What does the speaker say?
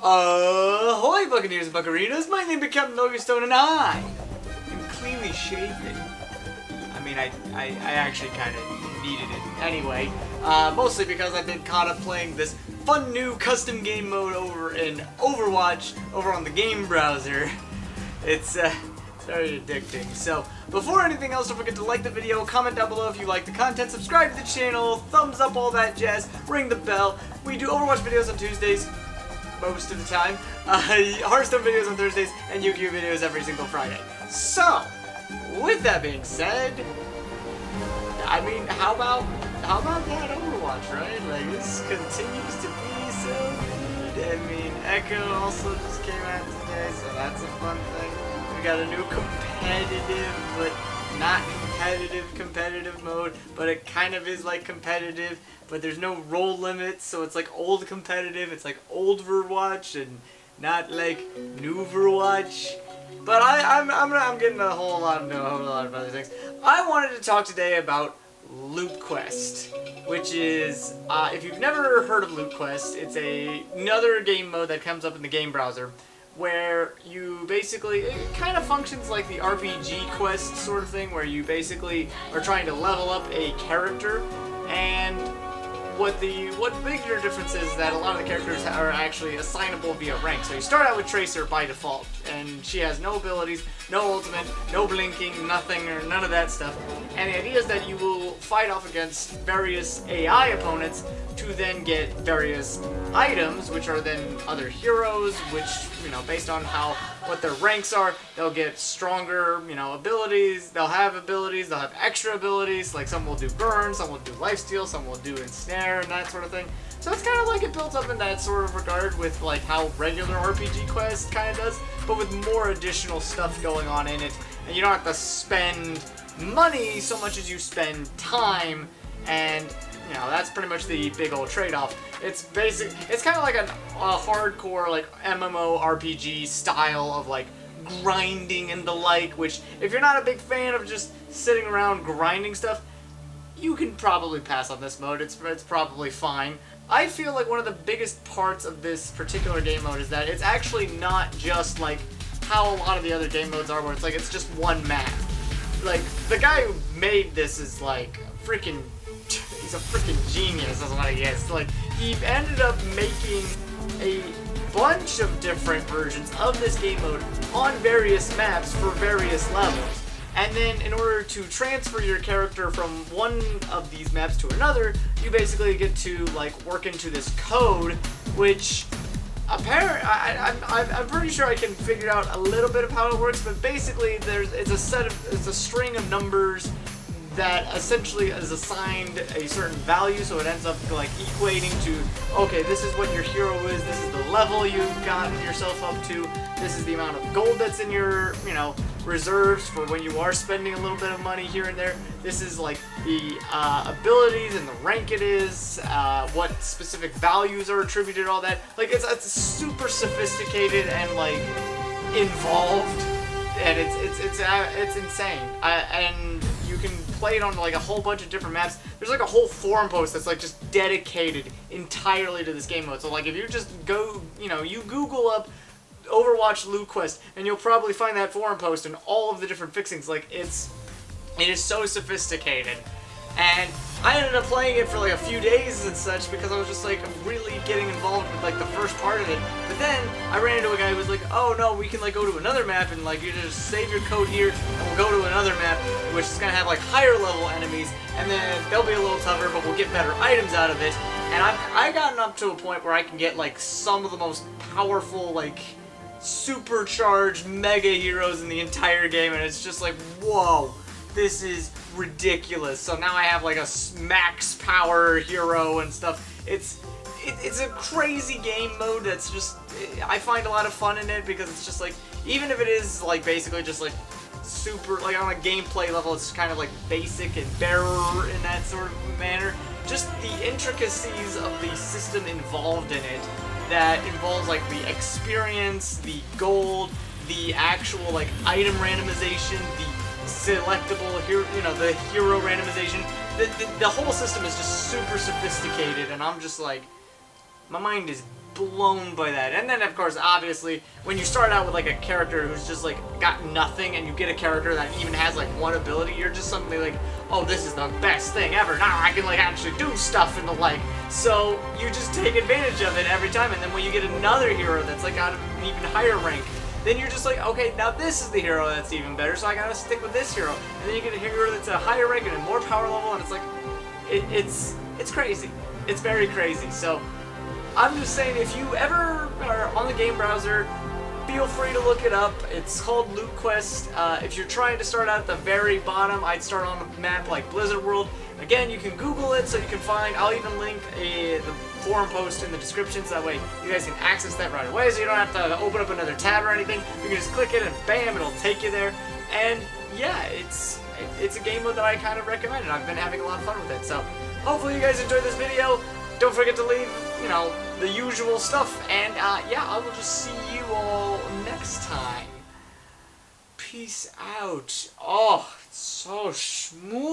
Ahoy, Buccaneers and Buccarinas! My name is Captain Yugioh, and I am cleanly shaven. I mean, I actually kind of needed it anyway. Mostly because I've been caught up playing this fun new custom game mode over in Overwatch over on the game browser. It's very addicting. So, before anything else, don't forget to like the video, comment down below if you like the content, subscribe to the channel, thumbs up, all that jazz, ring the bell. We do Overwatch videos on Tuesdays, most of the time, Hearthstone videos on Thursdays, and Yugioh videos every single Friday. So, with that being said, I mean, how about that Overwatch, right? Like, this continues to be so good. I mean, Echo also just came out today, so that's a fun thing. We got a new competitive, but not competitive mode, but it kind of is like competitive, but there's no role limits, so it's like old competitive, it's like old Overwatch and not like new Overwatch. But I'm getting a whole lot of other things. I wanted to talk today about Loot Quest, which is, if you've never heard of Loot Quest, it's another game mode that comes up in the game browser, where you basically, it kind of functions like the RPG quest sort of thing, where you basically are trying to level up a character, and what bigger difference is that a lot of the characters are actually assignable via rank. So you start out with Tracer by default, and she has no abilities, no ultimate, no blinking, nothing, or none of that stuff. And the idea is that you will fight off against various AI opponents to then get various items, which are then other heroes, which, you know, based on what their ranks are, they'll get stronger, you know, abilities, they'll have extra abilities, like some will do burn, some will do lifesteal, some will do ensnare, and that sort of thing. So it's kind of like it built up in that sort of regard with like how regular RPG Quest kind of does, but with more additional stuff going on in it, and you don't have to spend money so much as you spend time, and you know, that's pretty much the big old trade-off. It's kind of like a hardcore like MMORPG style of like grinding and the like, which if you're not a big fan of just sitting around grinding stuff, you can probably pass on this mode. It's probably fine. I feel like one of the biggest parts of this particular game mode is that it's actually not just like how a lot of the other game modes are, where it's just one map. Like, the guy who made this is like he's a freaking genius, is what he is. Like, he ended up making a bunch of different versions of this game mode on various maps for various levels. And then in order to transfer your character from one of these maps to another, you basically get to like work into this code, which apparently I'm pretty sure I can figure out a little bit of how it works, but basically it's a string of numbers that essentially is assigned a certain value, so it ends up like equating to, okay, this is what your hero is, this is the level you've gotten yourself up to, this is the amount of gold that's in your, you know, reserves for when you are spending a little bit of money here and there, this is like the abilities and the rank it is, what specific values are attributed, all that. Like, it's super sophisticated and like involved, and it's insane. And you can play it on like a whole bunch of different maps. There's like a whole forum post that's like just dedicated entirely to this game mode. So like if you just go, you know, you Google up Overwatch Loot Quest, and you'll probably find that forum post and all of the different fixings. Like, it is so sophisticated. And I ended up playing it for like a few days and such because I was just like really getting involved with like the first part of it. But then I ran into a guy who was like, oh no, we can like go to another map and like you just save your code here and we'll go to another map, which is gonna have like higher level enemies, and then they'll be a little tougher, but we'll get better items out of it. And I've gotten up to a point where I can get like some of the most powerful, like supercharged mega heroes in the entire game, and it's just like, whoa, this is ridiculous. So now I have like a max power hero and stuff. It's a crazy game mode that's just, I find a lot of fun in it because it's just like, even if it is like basically just like super, like on a gameplay level, it's kind of like basic and bare in that sort of manner, just the intricacies of the system involved in it that involves like the experience, the gold, the actual like item randomization, the selectable hero, you know, the hero randomization. The whole system is just super sophisticated, and I'm just like, my mind is blown by that. And then, of course, obviously, when you start out with, like, a character who's just, like, got nothing, and you get a character that even has, like, one ability, you're just suddenly like, oh, this is the best thing ever. Now I can, like, actually do stuff and the like. So you just take advantage of it every time. And then when you get another hero that's, like, got an even higher rank, then you're just like, okay, now this is the hero that's even better, so I gotta stick with this hero. And then you get a hero that's a higher rank and a more power level, and it's like, it's crazy. It's very crazy. So I'm just saying, if you ever are on the game browser, feel free to look it up. It's called Loot Quest. If you're trying to start out at the very bottom, I'd start on a map like Blizzard World. Again, you can Google it so you can find, I'll even link the forum post in the description so that way you guys can access that right away so you don't have to open up another tab or anything. You can just click it and bam, it'll take you there. And yeah, it's a game mode that I kind of recommend, and I've been having a lot of fun with it. So hopefully you guys enjoyed this video. Don't forget to leave, you know, the usual stuff. And yeah, I will just see you all next time. Peace out. Oh, it's so smooth.